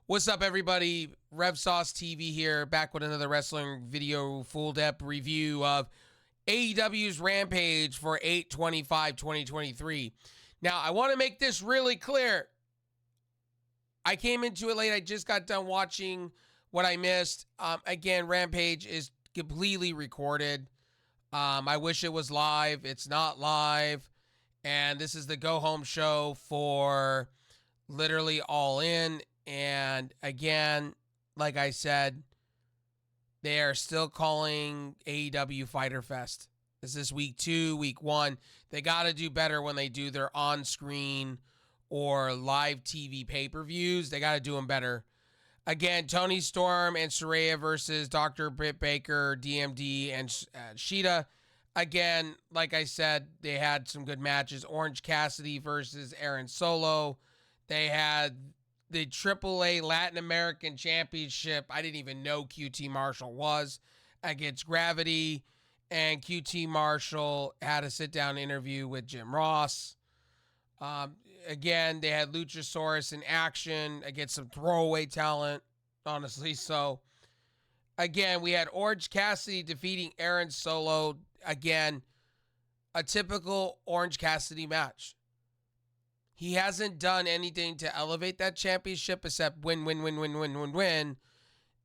What's up, everybody? Rev Sauce TV here, back with another wrestling video full depth review of AEW's Rampage for 8/25/2023. Now, I want to make this really clear. I came into it late. I just got done watching what I missed. Again, Rampage is completely recorded. I wish it was live. It's not live. And this is the go-home show for literally All In. And again, like I said, they are still calling AEW Fighter Fest. This is week 2, week 1. They got to do better when they do their on-screen or live TV pay-per-views. They got to do them better. Again, Tony Storm and Saraya versus Dr. Britt Baker, DMD, and Shida. Again, like I said, they had some good matches. Orange Cassidy versus Aaron Solo. They had the AAA Latin American Championship. I didn't even know QT Marshall was against Gravity. And QT Marshall had a sit-down interview with Jim Ross. Again, they had Luchasaurus in action against some throwaway talent, honestly. So, again, we had Orange Cassidy defeating Aaron Solo. Again, a typical Orange Cassidy match. He hasn't done anything to elevate that championship except win.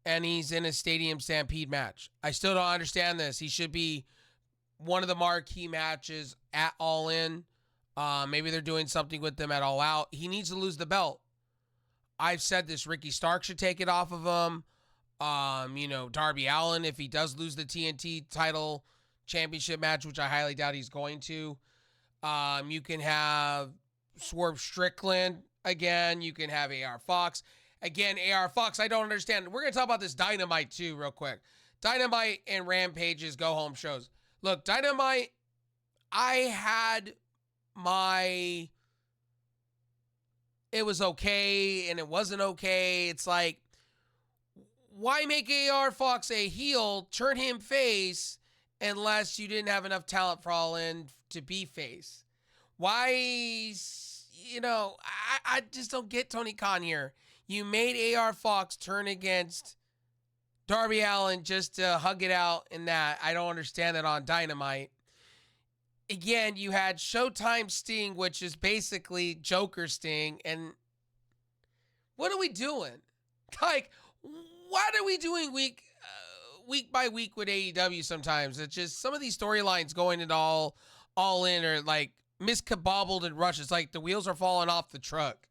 And he's in a Stadium Stampede match. I still don't understand this. He should be one of the marquee matches at All In. Maybe they're doing something with them at All Out. He needs to lose the belt. I've said this. Ricky Stark should take it off of him. Darby Allin, if he does lose the TNT title championship match, which I highly doubt he's going to. You can have Swerve Strickland again. You can have AR Fox. Again, AR Fox, I don't understand. We're going to talk about this Dynamite too real quick. Dynamite and Rampage's go-home shows. Look, Dynamite, I had it was okay and it wasn't okay. It's like, why make AR Fox a heel, turn him face, unless you didn't have enough talent for All In to be face? Why, I just don't get Tony Khan here. You made AR Fox turn against Darby Allin just to hug it out in that. I don't understand that on Dynamite. Again, you had Showtime Sting, which is basically Joker Sting. And what are we doing? Like, what are we doing week by week with AEW sometimes? It's just some of these storylines going into all in are like miskabobbled and rushed. It's like the wheels are falling off the truck.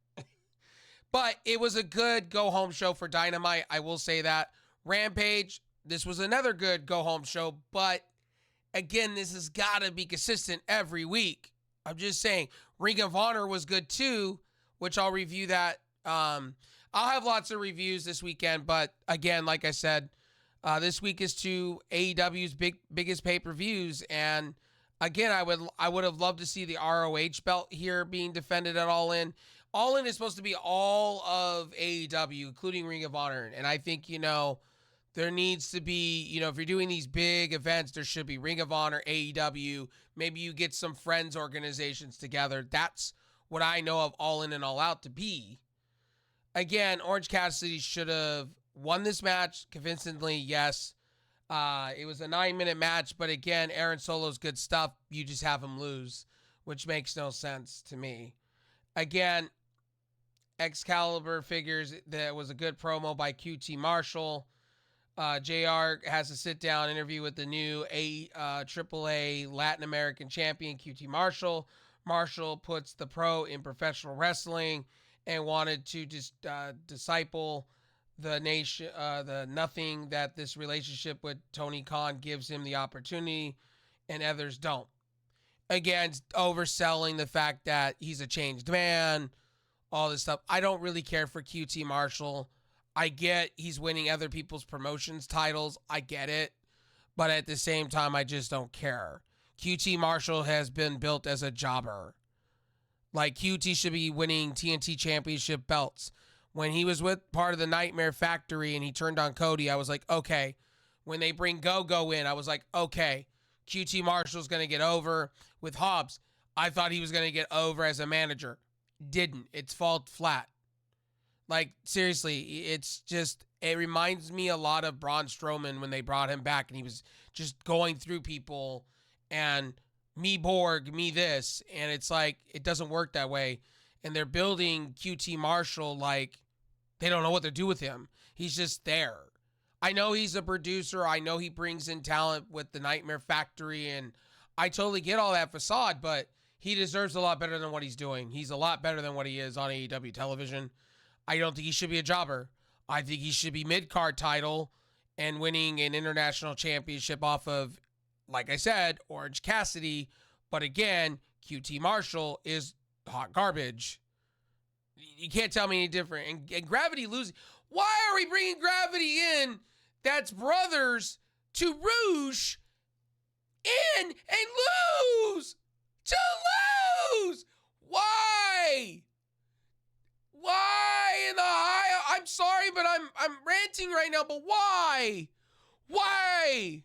But it was a good go-home show for Dynamite. I will say that. Rampage, this was another good go-home show. But, again, this has got to be consistent every week. I'm just saying. Ring of Honor was good too, which I'll review that. I'll have lots of reviews this weekend. But, again, like I said, this week is to AEW's biggest pay-per-views. And, again, I would have loved to see the ROH belt here being defended at All In. All In is supposed to be all of AEW, including Ring of Honor. And I think, there needs to be, if you're doing these big events, there should be Ring of Honor, AEW. Maybe you get some friends organizations together. That's what I know of All In and All Out to be. Again, Orange Cassidy should have won this match convincingly, yes. It was a 9-minute match, but again, Aaron Solo's good stuff. You just have him lose, which makes no sense to me. Again, Excalibur figures that was a good promo by QT Marshall. JR has a sit-down interview with the new AAA Latin American champion, QT Marshall. Marshall puts the pro in professional wrestling and wanted to just disciple the nation, the nothing that this relationship with Tony Khan gives him the opportunity and others don't. Again, overselling the fact that he's a changed man, all this stuff. I don't really care for QT Marshall. I get he's winning other people's promotions titles. I get it. But at the same time, I just don't care. QT Marshall has been built as a jobber. Like, QT should be winning TNT Championship belts. When he was with part of the Nightmare Factory and he turned on Cody, I was like, okay. When they bring Go-Go in, I was like, okay. QT Marshall's going to get over. With Hobbs, I thought he was going to get over as a manager. Didn't. It's fall flat. Like, seriously, it reminds me a lot of Braun Strowman when they brought him back and he was just going through people and me Borg, me this. And it's like, it doesn't work that way. And they're building QT Marshall like they don't know what to do with him. He's just there. I know he's a producer. I know he brings in talent with the Nightmare Factory. And I totally get all that facade, but he deserves a lot better than what he's doing. He's a lot better than what he is on AEW television. I don't think he should be a jobber. I think he should be mid-card title and winning an international championship off of, like I said, Orange Cassidy. But again, QT Marshall is hot garbage. You can't tell me any different. And Gravity losing. Why are we bringing Gravity in? That's brothers to Rouge in and lose. To lose. Why? Why in the high? I'm sorry, but I'm ranting right now, but why? Why?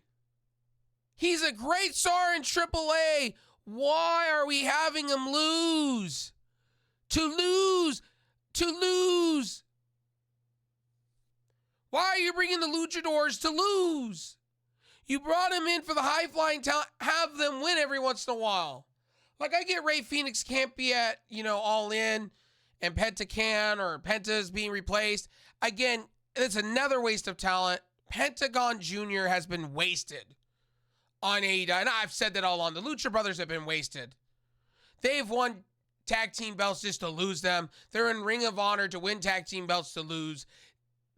He's a great star in AAA. Why are we having him lose? To lose. To lose. Why are you bringing the luchadors to lose? You brought him in for the high-flying talent. Have them win every once in a while. Like, I get Ray Phoenix can't be at, All In, and Penta can, or Penta is being replaced. Again, it's another waste of talent. Pentagon Jr. has been wasted on AEW. And I've said that all along. The Lucha Brothers have been wasted. They've won tag team belts just to lose them. They're in Ring of Honor to win tag team belts to lose.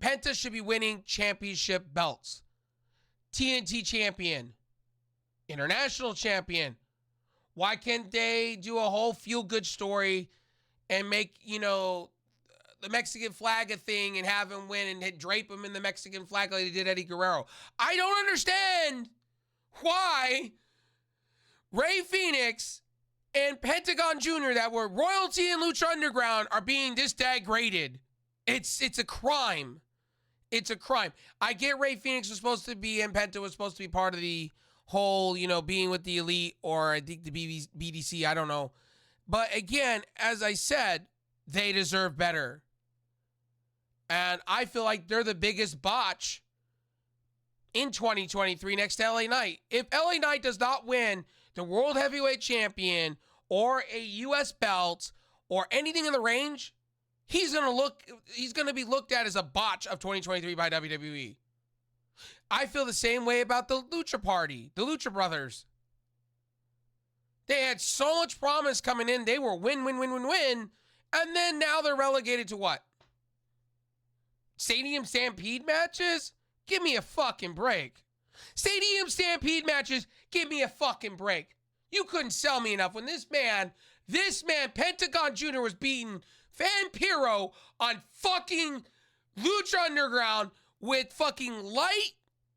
Penta should be winning championship belts. TNT champion. International champion. Why can't they do a whole feel-good story and make, the Mexican flag a thing and have him win and drape him in the Mexican flag like they did Eddie Guerrero? I don't understand why Ray Phoenix and Pentagon Jr. that were royalty in Lucha Underground are being this degraded. It's a crime. It's a crime. I get Ray Phoenix was supposed to be and Penta was supposed to be part of the whole, being with the Elite or I think the BDC. I don't know. But again, as I said, they deserve better. And I feel like they're the biggest botch in 2023 next to LA Knight. If LA Knight does not win the World Heavyweight Champion or a US belt or anything in the range, he's going to be looked at as a botch of 2023 by WWE. I feel the same way about the Lucha Party, the Lucha Brothers. They had so much promise coming in. They were win. And then now they're relegated to what? Stadium Stampede matches? Give me a fucking break. Stadium Stampede matches? Give me a fucking break. You couldn't sell me enough when this man, Pentagon Jr. was beating Vampiro on fucking Lucha Underground with fucking light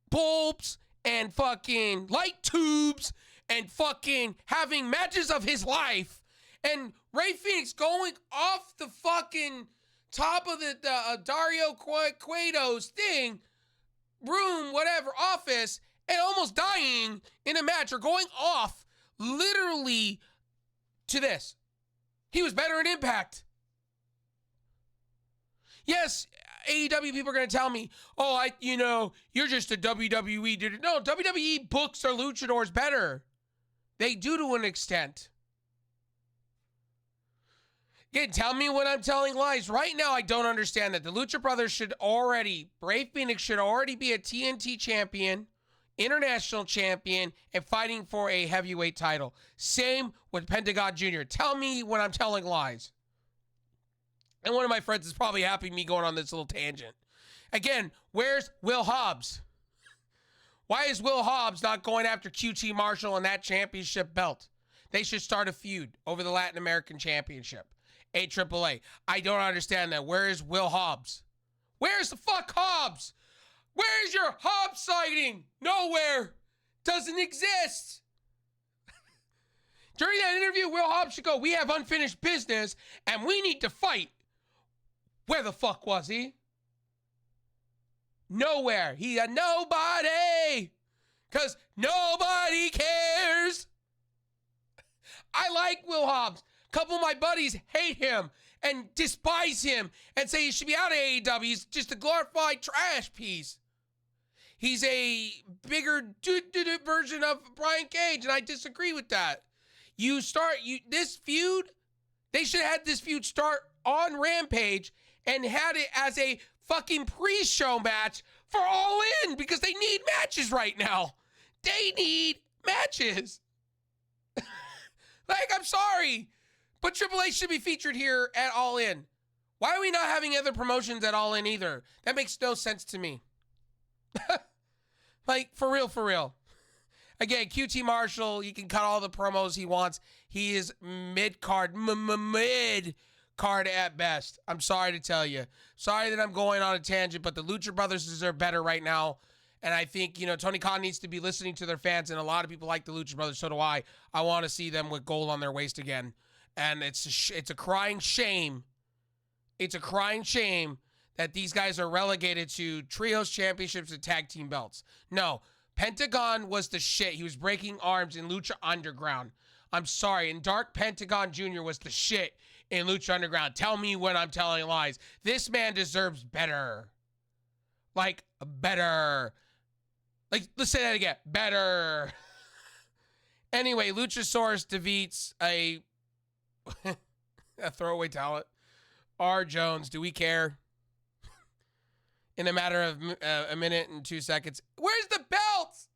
bulbs and fucking light tubes and fucking having matches of his life. And Ray Phoenix going off the fucking top of the Dario Cueto's thing, room, whatever, office, and almost dying in a match or going off literally to this. He was better in Impact. Yes, AEW people are going to tell me, you're just a WWE dude. No, WWE books their luchadors better. They do to an extent. Again, tell me when I'm telling lies. Right now, I don't understand that. The Lucha Brothers Ray Phoenix should already be a TNT champion, international champion, and fighting for a heavyweight title. Same with Pentagon Jr. Tell me when I'm telling lies. And one of my friends is probably happy me going on this little tangent. Again, where's Will Hobbs? Why is Will Hobbs not going after QT Marshall and that championship belt? They should start a feud over the Latin American Championship. AAA. I don't understand that. Where is Will Hobbs? Where's the fuck Hobbs? Where's your Hobbs sighting? Nowhere. Doesn't exist. During that interview, Will Hobbs should go, we have unfinished business and we need to fight. Where the fuck was he? Nowhere. He had nobody. Because nobody cares. I like Will Hobbs. A couple of my buddies hate him. and despise him and say he should be out of AEW. He's just a glorified trash piece. He's a bigger version of Brian Cage, and I disagree with that. This feud, they should have had this feud start on Rampage and had it as a fucking pre-show match for All In, because they need matches right now. They need matches. Like, I'm sorry, but Triple H should be featured here at All In. Why are we not having other promotions at All In either? That makes no sense to me. Like, for real. Again, QT Marshall, he can cut all the promos he wants. He is mid-card at best. I'm sorry to tell you. Sorry that I'm going on a tangent, but the Lucha Brothers deserve better right now. And I think, Tony Khan needs to be listening to their fans, and a lot of people like the Lucha Brothers. So do I. I want to see them with gold on their waist again. And it's a crying shame. It's a crying shame that these guys are relegated to trios, championships, and tag team belts. No, Pentagon was the shit. He was breaking arms in Lucha Underground. I'm sorry, and Dark Pentagon Jr. was the shit in Lucha Underground. Tell me when I'm telling lies. This man deserves better. Like, better. Like, let's say that again. Better. Anyway, Luchasaurus defeats a throwaway talent. R. Jones. Do we care? In a matter of a minute and 2 seconds. Where's the belts?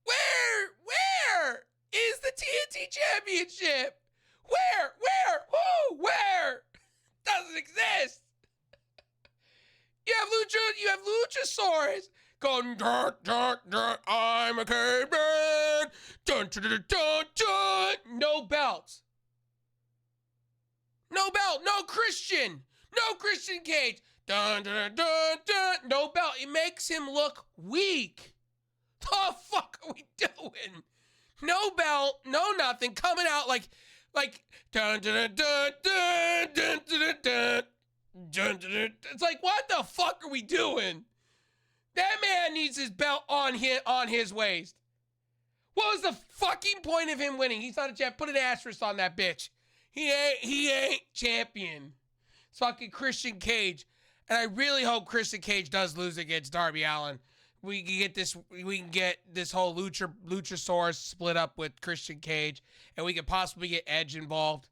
Where is the TNT Championship? Where? Who? Where? Doesn't exist. You have Luchasaurus going, dun, dun, dun, I'm a caveman. Dun, dun, dun, dun, dun. No belts. No belt. No Christian. No Christian Cage. Dun, dun, dun, dun. No belt. It makes him look weak. The fuck are we doing? No belt. No nothing. Coming out like dun, dun, dun, dun, dun, dun, dun. It's like, what the fuck are we doing? That man needs his belt on his waist. What was the fucking point of him winning? He's not a champ. Put an asterisk on that bitch. He ain't champion. It's fucking Christian Cage. And I really hope Christian Cage does lose against Darby Allin. We can get this whole Luchasaurus split up with Christian Cage, and we could possibly get Edge involved.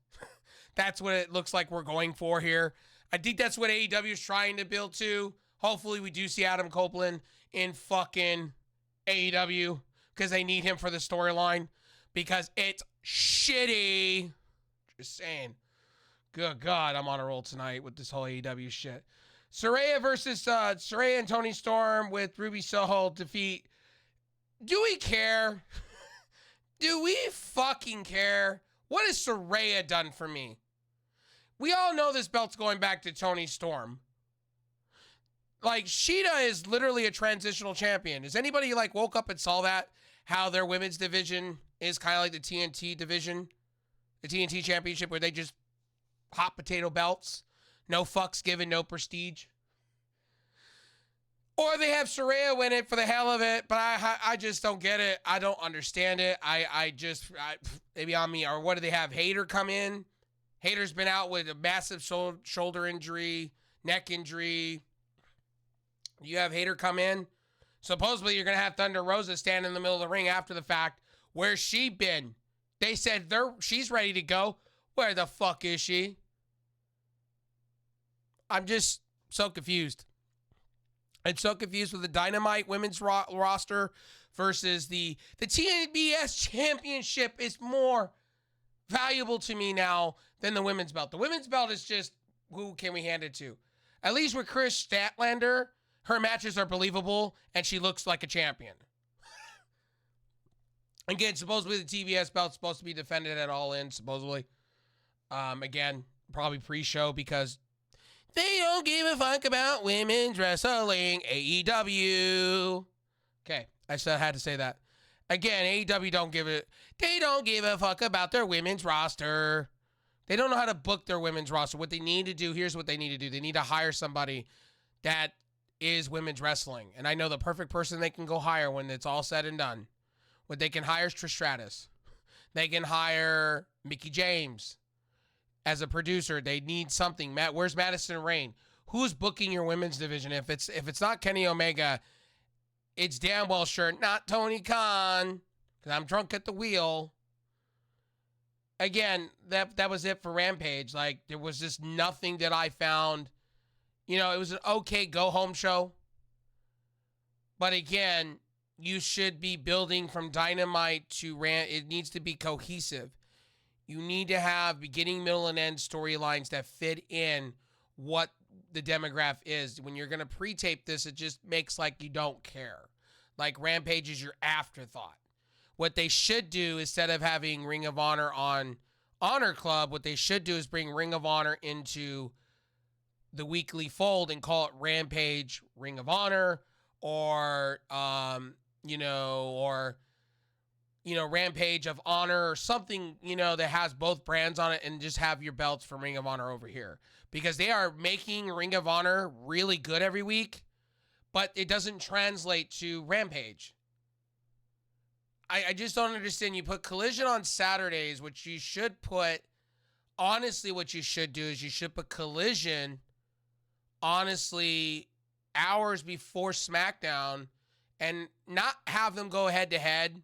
That's what it looks like we're going for here. I think that's what AEW is trying to build to. Hopefully we do see Adam Copeland in fucking AEW, because they need him for the storyline, because it's shitty. Just saying. Good God, I'm on a roll tonight with this whole AEW shit. Saraya versus Saraya and Toni Storm with Ruby Soho defeat. Do we care? Do we fucking care? What has Saraya done for me? We all know this belt's going back to Toni Storm. Like, Shida is literally a transitional champion. Has anybody woke up and saw that? How their women's division is kind of like the TNT division, the TNT championship, where they just hot potato belts. No fucks given, no prestige. Or they have Saraya win it for the hell of it, but I just don't get it. I don't understand it. Maybe on me. Or what do they have? Hayter come in? Hayter's been out with a massive shoulder injury, neck injury. You have Hayter come in. Supposedly you're going to have Thunder Rosa stand in the middle of the ring after the fact. Where's she been? They said she's ready to go. Where the fuck is she? I'm just so confused. I'm so confused with the Dynamite women's roster versus the TBS championship is more valuable to me now than the women's belt. The women's belt is just, who can we hand it to? At least with Chris Statlander, her matches are believable and she looks like a champion. Again, supposedly the TBS belt's supposed to be defended at All In, supposedly. Again, probably pre-show because they don't give a fuck about women's wrestling. AEW. Okay, I still had to say that. Again, AEW they don't give a fuck about their women's roster. They don't know how to book their women's roster. What they need to do, here's what they need to do. They need to hire somebody that is women's wrestling. And I know the perfect person they can go hire when it's all said and done. What they can hire is Trish Stratus. They can hire Mickie James. as a producer. They need something. Matt, where's Madison Rain? Who's booking your women's division? If it's not Kenny Omega, it's damn well sure not Tony Khan, because I'm drunk at the wheel. Again, that was it for Rampage. Like, there was just nothing that I found. You know, it was an okay go-home show. But again, you should be building from Dynamite to it needs to be cohesive. You need to have beginning, middle, and end storylines that fit in what the demographic is. When you're going to pre-tape this, it just makes like you don't care. Like Rampage is your afterthought. What they should do, instead of having Ring of Honor on Honor Club, what they should do is bring Ring of Honor into the weekly fold and call it Rampage Ring of Honor, or Rampage of Honor, or something, that has both brands on it, and just have your belts from Ring of Honor over here. Because they are making Ring of Honor really good every week, but it doesn't translate to Rampage. I just don't understand. You put Collision on Saturdays, which you should put, honestly, what you should do is you should put Collision, honestly, hours before SmackDown, and not have them go head-to-head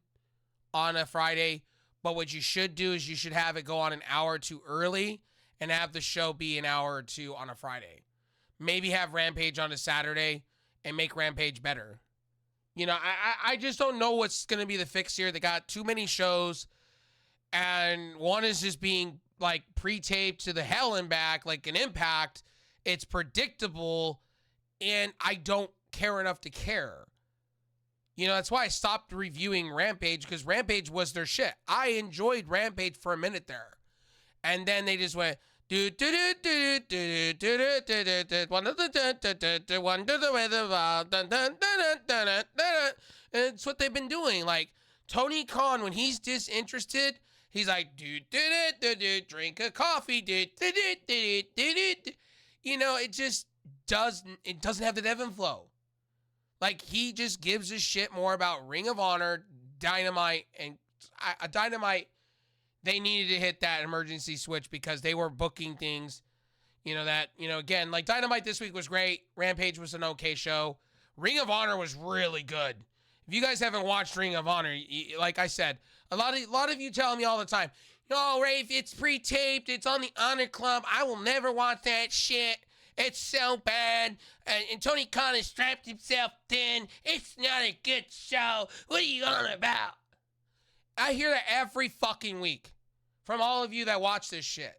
on a Friday. But what you should do is you should have it go on an hour or two early and have the show be an hour or two on a Friday. Maybe have Rampage on a Saturday and make Rampage better. I just don't know what's going to be the fix here. They got too many shows, and one is just being, like, pre-taped to the hell and back, like an Impact. It's predictable, and I don't care enough to care. That's why I stopped reviewing Rampage, because Rampage was their shit. I enjoyed Rampage for a minute there. And then they just went, one to the way the wild, it's what they've been doing. Like, Tony Khan, when he's disinterested, he's like, drink a coffee, it just doesn't have the ebb and flow. Like, he just gives a shit more about Ring of Honor, Dynamite, and Dynamite. They needed to hit that emergency switch because they were booking things, again, like Dynamite this week was great. Rampage was an okay show. Ring of Honor was really good. If you guys haven't watched Ring of Honor, like I said, a lot of you tell me all the time, Rafe, it's pre-taped, it's on the Honor Club, I will never watch that shit. It's so bad. And Tony Khan has strapped himself thin. It's not a good show. What are you on about? I hear that every fucking week from all of you that watch this shit.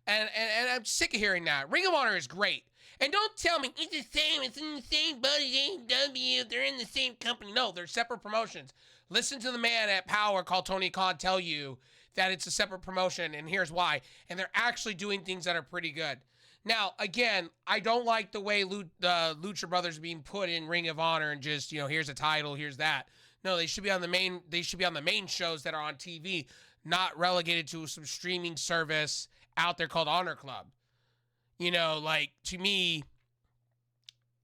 And I'm sick of hearing that. Ring of Honor is great. And don't tell me it's the same. It's in the same buddy, AEW. They're in the same company. No, they're separate promotions. Listen to the man at Power called Tony Khan tell you that it's a separate promotion, and here's why. And they're actually doing things that are pretty good. Now, again, I don't like the way Lucha Brothers are being put in Ring of Honor and just, here's a title, here's that. No, they should be on the main shows that are on TV, not relegated to some streaming service out there called Honor Club. Like, to me,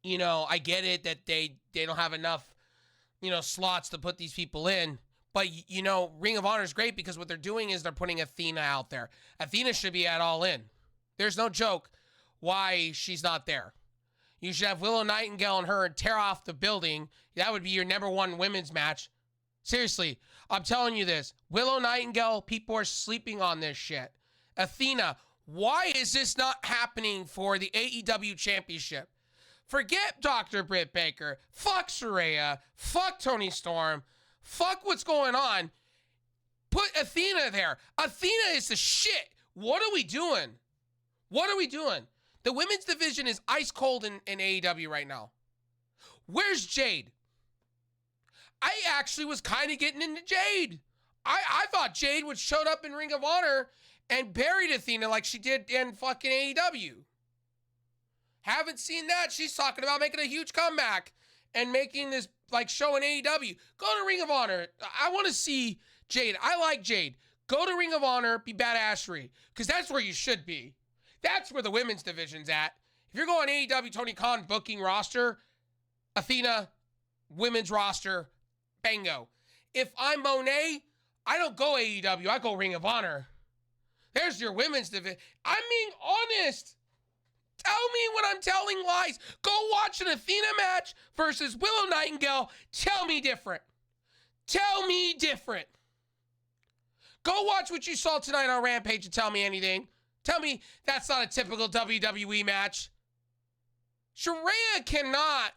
I get it that they don't have enough, slots to put these people in. But, Ring of Honor is great because what they're doing is they're putting Athena out there. Athena should be at All In. There's no joke why she's not there. You should have Willow Nightingale and her and tear off the building. That would be your number one women's match. Seriously, I'm telling you this. Willow Nightingale, people are sleeping on this shit. Athena, why is this not happening for the AEW Championship? Forget Dr. Britt Baker. Fuck Saraya. Fuck Tony Storm. Fuck what's going on. Put Athena there. Athena is the shit. What are we doing? What are we doing? The women's division is ice cold in AEW right now. Where's Jade? I actually was kind of getting into Jade. I thought Jade would showed up in Ring of Honor and buried Athena like she did in fucking AEW. Haven't seen that. She's talking about making a huge comeback and making this like show in AEW. Go to Ring of Honor. I want to see Jade. I like Jade. Go to Ring of Honor, be badassery, because that's where you should be. That's where the women's division's at. If you're going AEW, Tony Khan booking roster, Athena, women's roster, bingo. If I'm Monet, I don't go AEW, I go Ring of Honor. There's your women's division. I'm being honest. Tell me when I'm telling lies. Go watch an Athena match versus Willow Nightingale. Tell me different. Tell me different. Go watch what you saw tonight on Rampage and tell me anything. Tell me that's not a typical WWE match. Saraya cannot.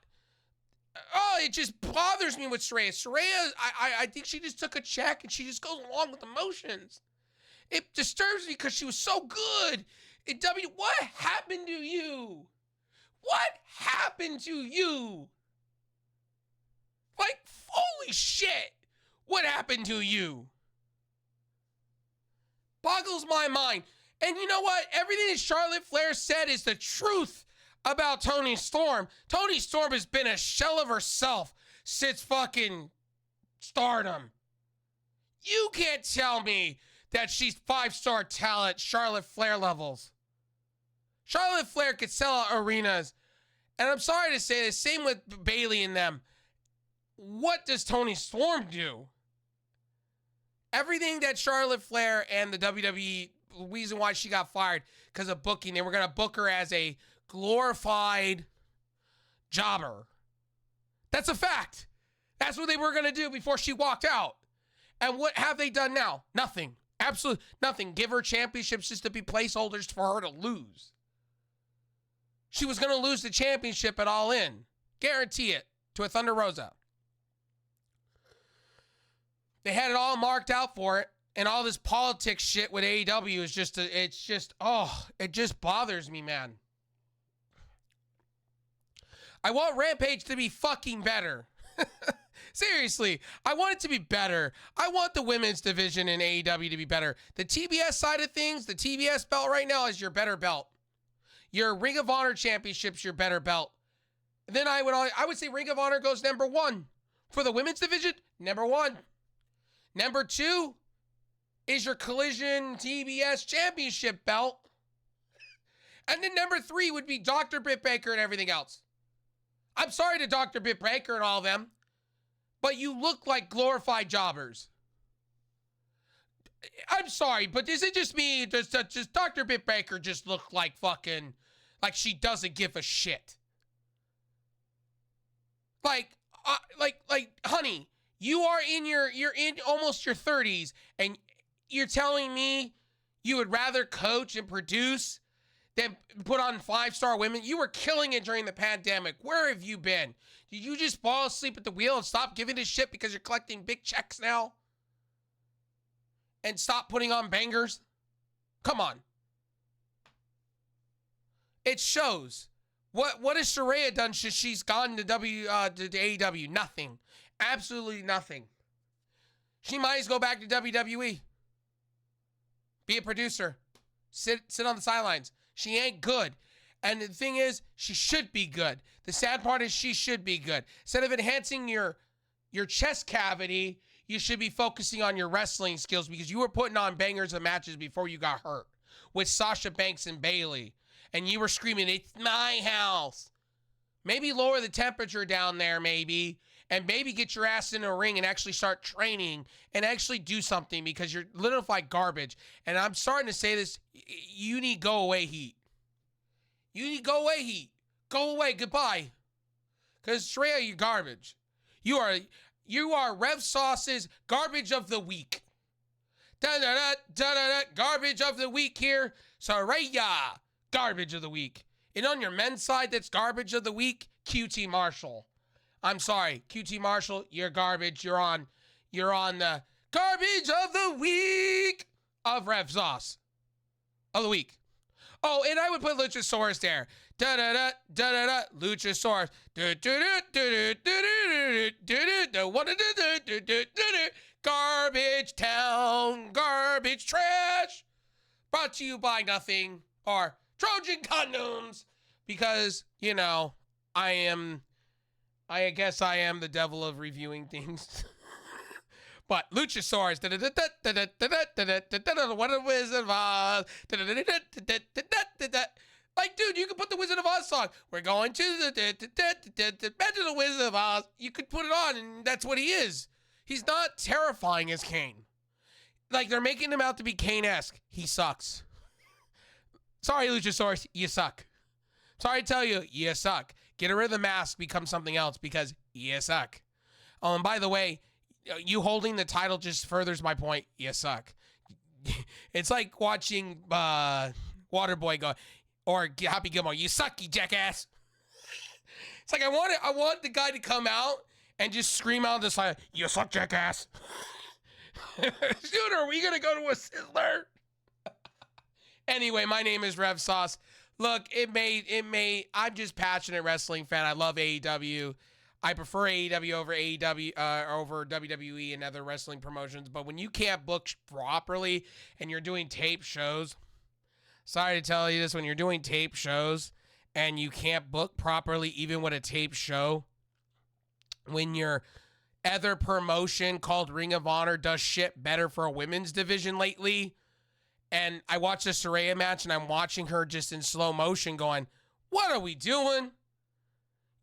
Oh, it just bothers me with Saraya. Saraya, I think she just took a check and she just goes along with the motions. It disturbs me because she was so good. What happened to you? What happened to you? Like, holy shit. What happened to you? Boggles my mind. And you know what? Everything that Charlotte Flair said is the truth about Toni Storm. Toni Storm has been a shell of herself since fucking Stardom. You can't tell me that she's 5-star talent, Charlotte Flair levels. Charlotte Flair could sell out arenas. And I'm sorry to say this, same with Bayley and them. What does Toni Storm do? Everything that Charlotte Flair and the WWE, the reason why she got fired, because of booking, they were going to book her as a glorified jobber. That's a fact. That's what they were going to do before she walked out. And what have they done now? Nothing. Absolutely nothing. Give her championships just to be placeholders for her to lose. She was going to lose the championship at All In. Guarantee it. To a Thunder Rosa. They had it all marked out for it. And all this politics shit with AEW is just, it just bothers me, man. I want Rampage to be fucking better. Seriously, I want it to be better. I want the women's division in AEW to be better. The TBS side of things, the TBS belt right now is your better belt. Your Ring of Honor Championship's your better belt. Then I would say Ring of Honor goes number 1. For the women's division, number 1. Number 2 is your Collision TBS Championship belt. And then number 3 would be Dr. Britt Baker and everything else. I'm sorry to Dr. Britt Baker and all of them, but you look like glorified jobbers. I'm sorry, but is it just me? Does Dr. Britt Baker just look like fucking, like she doesn't give a shit? Like, honey, you're in almost your 30s, and you're telling me you would rather coach and produce than put on 5-star women? You were killing it during the pandemic. Where have you been? Did you just fall asleep at the wheel and stop giving a shit because you're collecting big checks now? And stop putting on bangers? Come on. It shows. What has Saraya done since she's gone to AEW? Nothing. Absolutely nothing. She might as well go back to WWE. Be a producer. Sit on the sidelines. She ain't good. And the thing is, she should be good. The sad part is she should be good. Instead of enhancing your chest cavity, you should be focusing on your wrestling skills, because you were putting on bangers and matches before you got hurt with Sasha Banks and Bayley. And you were screaming, "It's my house." Maybe lower the temperature down there, maybe. And maybe get your ass in a ring and actually start training and actually do something, because you're literally like garbage. And I'm starting to say this, you need go away heat. You need go away heat. Go away, goodbye. Because Saraya, you're garbage. You are Rev Sauce's garbage of the week. Da-da-da, da-da-da, garbage of the week here. Saraya, garbage of the week. And on your men's side, that's garbage of the week, QT Marshall. I'm sorry, QT Marshall, you're garbage. You're on the garbage of the week of Rev Sauce. Of the week. Oh, and I would put Luchasaurus there. Da-da-da, da-da-da, Luchasaurus. Garbage town, garbage trash. Brought to you by nothing or Trojan condoms. Because, you know, I guess I am the devil of reviewing things. But Luchasaurus, what a Wizard of Oz. Like, dude, you could put the Wizard of Oz song. We're going to the Magical Wizard of Oz. You could put it on, and that's what he is. He's not terrifying as Kane. Like, they're making him out to be Kane-esque. He sucks. Sorry, Luchasaurus, you suck. Sorry to tell you, you suck. Get rid of the mask, become something else, because you suck. Oh, and by the way, you holding the title just furthers my point. You suck. It's like watching Waterboy go, or Happy Gilmore, you suck, you jackass. It's like I want the guy to come out and just scream out this like, you suck, jackass. Dude, are we gonna go to a Sizzler? Anyway, my name is Rev Sauce. Look, I'm just passionate wrestling fan. I love AEW. I prefer AEW over over WWE and other wrestling promotions. But when you can't book properly and you're doing tape shows, sorry to tell you this, when you're doing tape shows and you can't book properly, even with a tape show, when your other promotion called Ring of Honor does shit better for a women's division lately, and I watched the Saraya match and I'm watching her just in slow motion going, what are we doing?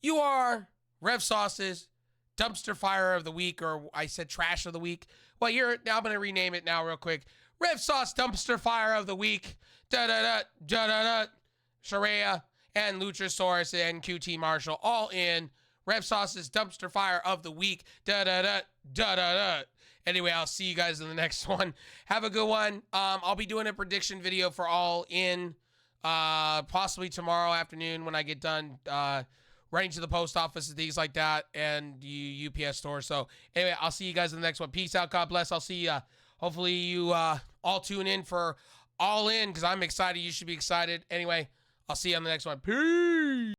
You are Rev Sauce's dumpster fire of the week, or I said trash of the week. Well, now I'm going to rename it now real quick. Rev Sauce dumpster fire of the week. Da-da-da, da-da-da. Saraya and Luchasaurus and QT Marshall all in Rev Sauce's dumpster fire of the week. Da-da-da, da-da-da. Anyway, I'll see you guys in the next one. Have a good one. I'll be doing a prediction video for All In possibly tomorrow afternoon when I get done running to the post office and things like that, and the UPS store. So anyway, I'll see you guys in the next one. Peace out. God bless. I'll see you. Hopefully you all tune in for All In, because I'm excited. You should be excited. Anyway, I'll see you on the next one. Peace.